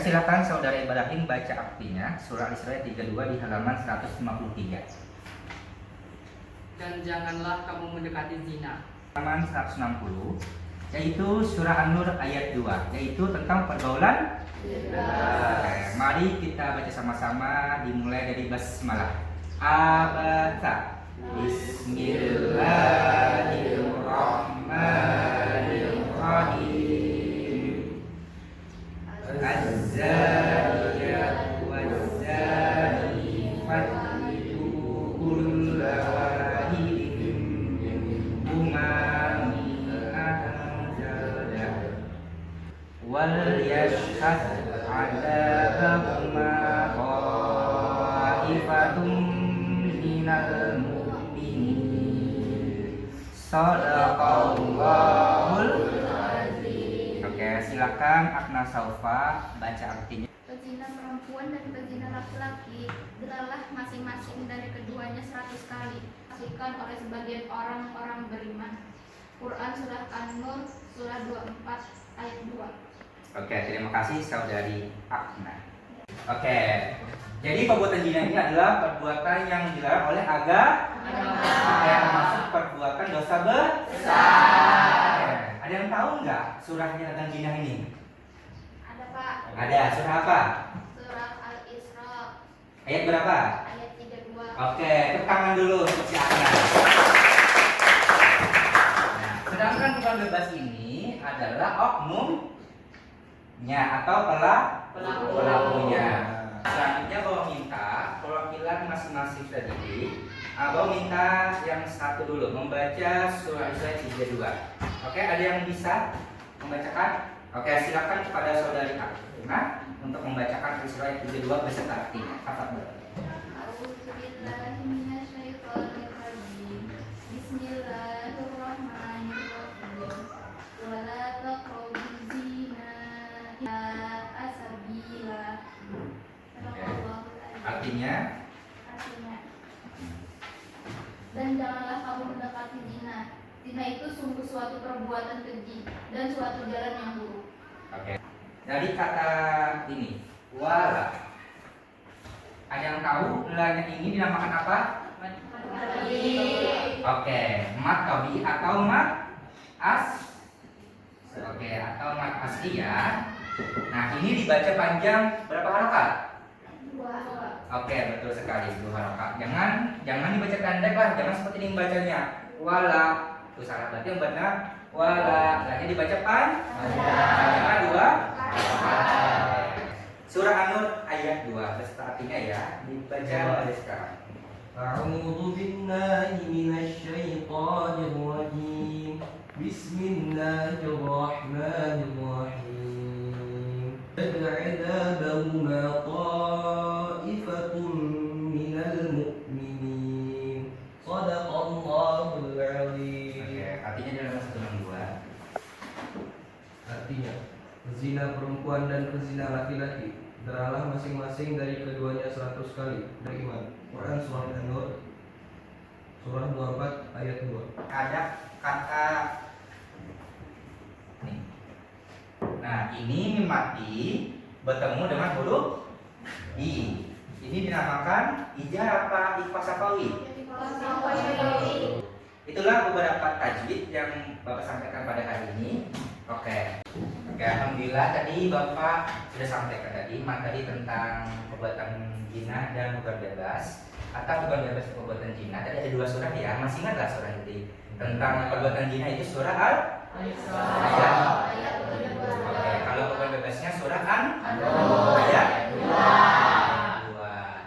Silakan saudara Ibrahim baca artinya surah Al-Isra 32 di halaman 153. Dan janganlah kamu mendekati zina. Halaman 160, yaitu surah An-Nur ayat 2, yaitu tentang pergaulan. Mari kita baca sama-sama, dimulai dari basmalah. Abata. Bismillahirrahmanirrahim. Az-zariyat waz-zani fajlidu kulla wahidin minhuma mi'atan jaldah wal yashhad 'adabahuma ta'ifatum minal mu'minin. Shadaqallahul. Oke, silakan Akna Saufa baca artinya. Pezina perempuan dan pezina laki-laki adalah masing-masing dari keduanya 100 kali. Disaksikan oleh sebagian orang-orang beriman. Quran surah An-Nur surah 24 ayat 2. Oke, terima kasih saudari Akna. Oke, jadi perbuatan zina ini adalah perbuatan yang dilarang oleh agama, termasuk perbuatan dosa besar. Ada yang tahu nggak surahnya tentang zina ini? Ada Pak. Ada, surah apa? Surah Al-Isra Ayat berapa? ayat 32. Oke, tepuk tangan dulu untuk si Akna. Nah, sedangkan bukan bebas ini adalah oknumnya atau pelakunya. Selanjutnya Bawa minta perwakilan masing-masing tadi. Bawa minta yang satu dulu membaca surah Isra 32. Oke, ada yang bisa membacakan? Oke, silakan kepada saudari Akna untuk membacakan Isra 32 beserta artinya. A'udzubillahi minasyaitonirrajim. Bismillahirrahmanirrahim. Wala taqrabuz zina illa asabila. Artinya, dan janganlah kamu mendekati zina. Zina itu sungguh suatu perbuatan keji dan suatu jalan yang buruk. oke. Dari kata ini, wala. Ada yang tahu lanya ini dinamakan apa? Oke, mat tabi atau mat as. Oke, atau mat asli ya. Nah, ini dibaca panjang berapa harakat? Oke, betul sekali, 2 harakat. Jangan dibaca pendek lah, jangan seperti ini membacanya. Wala, itu salah, berarti yang benar wala. Lanya dibaca panjang 2. Surah An-Nur ayat 2 beserta artinya ya, dibaca mulai sekarang. أعوذ بالله من الشيطان الرجيم بسم الله الرحمن الرحيم عذابهما طائفة من المؤمنين صدق الله العظيم. Oke, artinya dalam 162. Artinya, zina perempuan dan pezina laki-laki adalah masing-masing dari keduanya 100 kali. Beriman. Quran surah An-Nur surah 24 ayat 2. Ada kata nih. Nah, ini mim mati bertemu dengan huruf i. Ini dinamakan ijazah apa ikhfa safawi. Itulah beberapa tajwid yang Bapak sampaikan pada hari ini. Oke, alhamdulillah tadi Bapak sudah sampaikan tadi materi tentang perbuatan zina dan bukan bebas atau bukan bebas perbuatan zina. Tadi ada 2 surah ya, masih ingat lah surah itu tentang perbuatan zina itu surah Al-Isra ayat 2. Oke, kalau bukan bebasnya surah An-Nur ayat 2.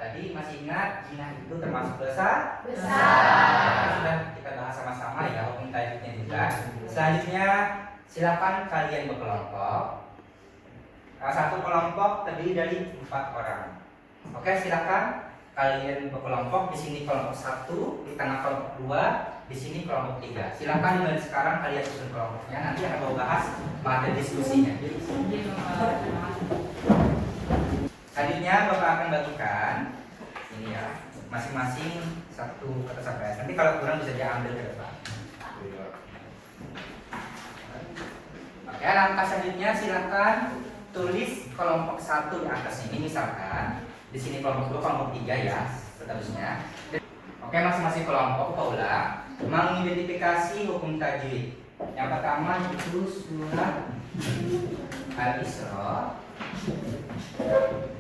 Tadi masih ingat zina itu termasuk dosa besar. Sudah kita bahas sama-sama ya hukum tajwidnya juga. Selanjutnya silakan kalian berkelompok. Satu kelompok terdiri dari 4 orang. Oke, silakan kalian berkelompok. Di sini kelompok 1, di tengah kelompok 2, di sini kelompok 3. Silakan mulai sekarang kalian susun kelompoknya. Nanti akan mau bahas materi diskusinya. Selanjutnya Bapak akan bagikan ini ya, masing-masing satu kata sampai. Nanti kalau kurang bisa diambil ke depan. Oke, langkah selanjutnya silakan tulis kelompok 1 di atas ini, misalkan di sini kelompok 2, kelompok 3 ya, seterusnya. Oke, masing-masing kelompok Paula mengidentifikasi hukum tajwid. Yang pertama itu surah Al-Isra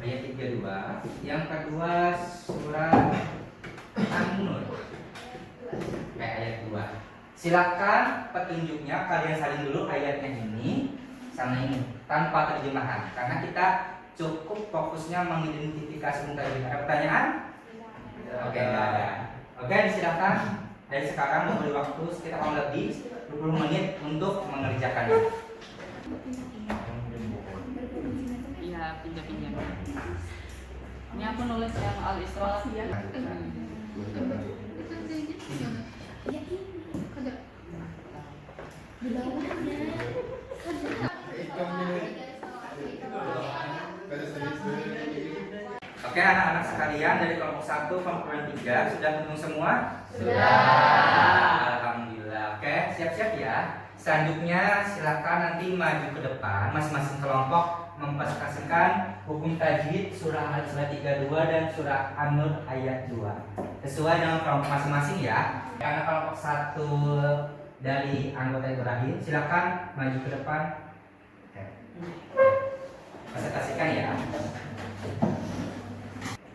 ayat 32, yang kedua surah An-Nur ayat 2. Silakan petunjuknya kalian salin dulu ayatnya ini sama ini tanpa terjemahan karena kita cukup fokusnya mengidentifikasi hukum tajwid. Ada pertanyaan? Oke, enggak ada. Oke, disilakan dari sekarang memberi waktu sekitar kurang lebih 20 menit untuk mengerjakannya. Iya, pinjam-pinjam. Ini aku nulis yang Al-Isra ya. Oke, anak-anak sekalian dari kelompok 1, kelompok 3 sudah ketemu semua? Sudah. Alhamdulillah. Oke, siap-siap ya. Selanjutnya silakan nanti maju ke depan masing-masing kelompok mempresentasikan hukum tajwid surah Al-Isra 32 dan surah An-Nur ayat 2 sesuai dengan kelompok masing-masing ya. Karena kelompok 1 dari anggota Ibrahim silakan maju ke depan. Oke. Presentasikan ya.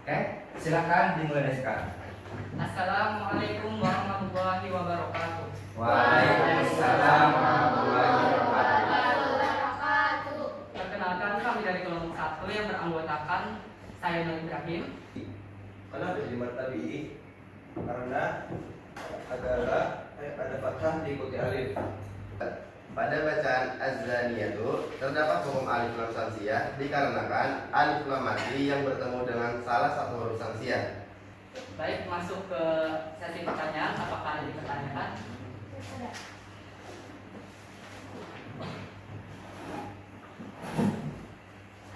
Oke, silakan dimulai dari sekarang. Assalamualaikum warahmatullahi wabarakatuh. Waalaikumsalam warahmatullahi wabarakatuh. Perkenalkan, kami dari kelompok 1 yang beranggotakan saya Nur Ibrahim. Kenapa jadi tabi'i? Karena ada fathah diikuti alif. Pada bacaan Az-Zaniyatu terdapat hukum alif lam sansiyah dikarenakan alif lam mati yang bertemu dengan salah satu huruf sansiyah. Baik, masuk ke sesi pertanyaan. Apakah ada pertanyaan?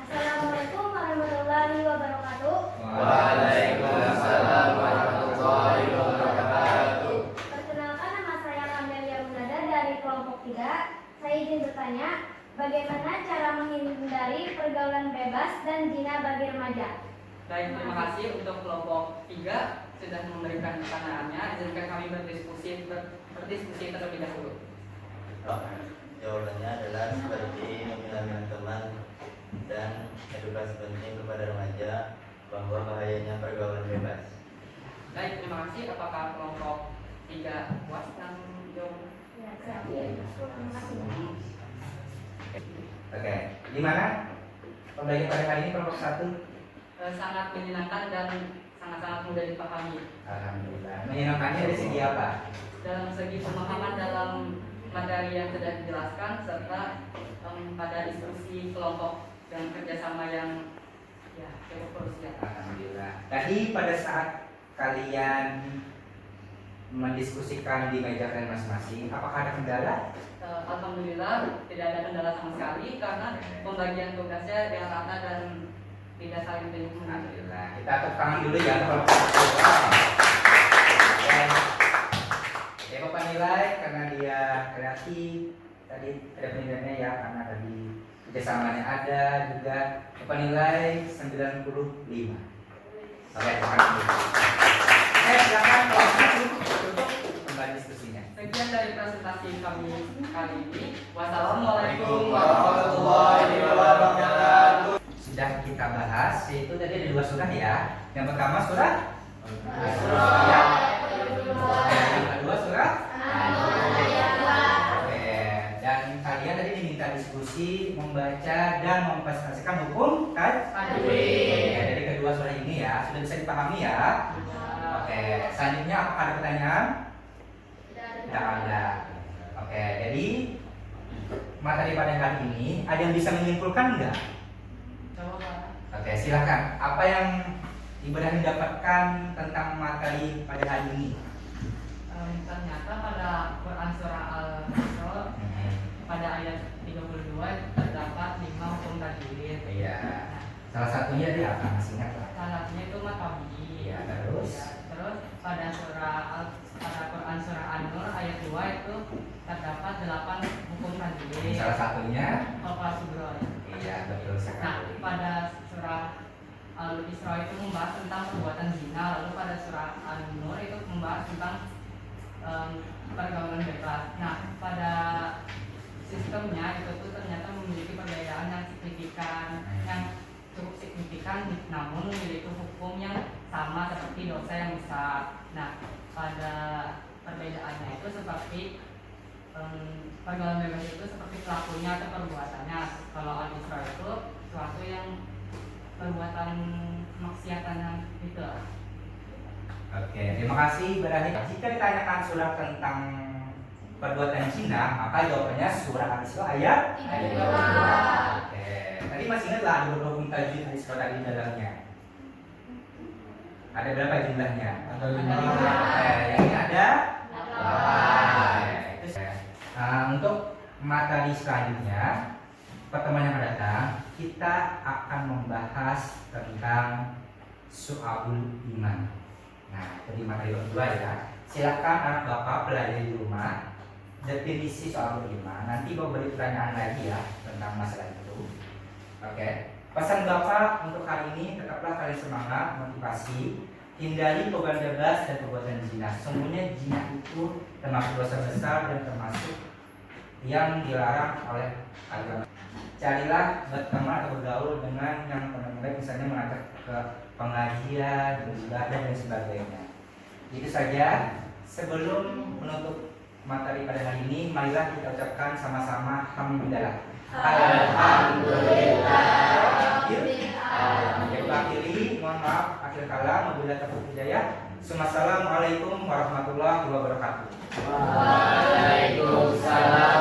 Assalamualaikum warahmatullahi wabarakatuh. Waalaikumsalam warahmatullahi wabarakatuh. Perkenalkan, nama saya Kamelia Munada dari kelompok 3. Saya izin bertanya, bagaimana cara menghindari pergaulan bebas dan zina bagi remaja? Baik, terima kasih untuk kelompok 3 sudah memberikan pertanyaannya. Izinkan kami berdiskusi terlebih dahulu. Jawabannya adalah seperti memilah-milah teman dan edukasi penting kepada remaja bahwa bahayanya pergaulan bebas. Baik, terima kasih. Apakah kelompok 3 puas dan jawab? Ya, terima kasih. Oke, gimana pembelajaran pada hari ini kelompok 1? Sangat menyenangkan dan sangat-sangat mudah dipahami. Alhamdulillah. Menyenangkannya dari segi apa? Dalam segi pemahaman dalam materi yang sudah dijelaskan serta pada diskusi kelompok dan kerjasama yang cukup krusial. Alhamdulillah. Tadi pada saat kalian mendiskusikan di meja kalian masing-masing, apakah ada kendala? Alhamdulillah tidak ada kendala sama sekali karena pembagian tugasnya yang rata dan tidak saling menyinggung. Alhamdulillah. Kita tepuk tangan dulu ya kelompok 1. Ya, Bapak nilai karena dia kreatif. Tadi ada penilaiannya ya karena tadi kerjasamanya ada juga. Bapak nilai 95. Oke, terima kasih. Silakan kelompok 1 tutup kembali diskusinya. Sekian dari presentasi kami kali ini. Wassalamualaikum warahmatullahi wabarakatuh. Sudah kita bahas, yaitu tadi ada 2 surah ya. Yang pertama surah Al-Isra. yang kedua surah Ayat 2. Oke, dan kalian tadi diminta diskusi, membaca dan mempresentasikan hukum tajwid. Oke, dari kedua surah ini ya, sudah bisa dipahami ya. Oke, selanjutnya apakah ada pertanyaan? Tidak ada. Oke, jadi materi pada hari ini ada yang bisa menyimpulkan enggak? Oke, silakan. Apa yang Ibrahim dapatkan tentang materi pada hari ini? Ternyata pada Quran surah Al-Isra pada ayat 32 terdapat 5 hukum tajwid. Iya. Salah satunya dia apa? Masih ingat lah. Salah satunya itu matabi. Iya, terus. Terus pada Quran surah An-Nur ayat 2 itu terdapat 8 hukum tajwid. Salah satunya. Al-Subro. Iya, betul Betul Nah, sekali. pada surah Al-Isra itu membahas tentang perbuatan zina, lalu pada surah An-Nur itu membahas tentang pergaulan bebas. Nah, pada sistemnya itu tuh ternyata memiliki perbedaan yang signifikan, yang cukup signifikan, namun memiliki hukum yang sama seperti dosa yang besar. Nah, pada perbedaannya itu seperti pergaulan bebas itu seperti pelakunya atau perbuatannya. Kalau Al-Isra itu suatu yang perbuatan kemaksiatan yang itu. Oke, terima kasih berarti. Jika ditanyakan surah tentang perbuatan zina, maka jawabannya surah Al-Isra ayat 32. Oke, tadi masih ingat lah ada beberapa hukum tajwid Al-Isra tadi di dalamnya. Ada berapa jumlahnya? Ada Yang ini ada 8. Untuk materi selanjutnya, pertemuan yang akan datang, kita akan membahas tentang Syu'abul Iman. Nah, jadi materi kedua ya. Silakan anak bapak pelajari di rumah definisi Syu'abul Iman. Nanti bapak beri pertanyaan lagi ya tentang masalah itu. Oke. Pesan bapak untuk hari ini, tetaplah kalian semangat, motivasi, hindari perbuatan bebas dan perbuatan zina. Semuanya zina itu termasuk dosa besar dan termasuk yang dilarang oleh agama. Carilah berteman atau bergaul dengan yang baik, misalnya mengajak ke pengajian, beribadah dan sebagainya. Itu saja. Sebelum menutup materi pada hari ini, marilah kita ucapkan sama-sama alhamdulillah. Alhamdulillah. Akhiri, mohon maaf akhir kalam, wabillahi taufiq hidayah. Assalamualaikum warahmatullahi wabarakatuh. Waalaikumsalam.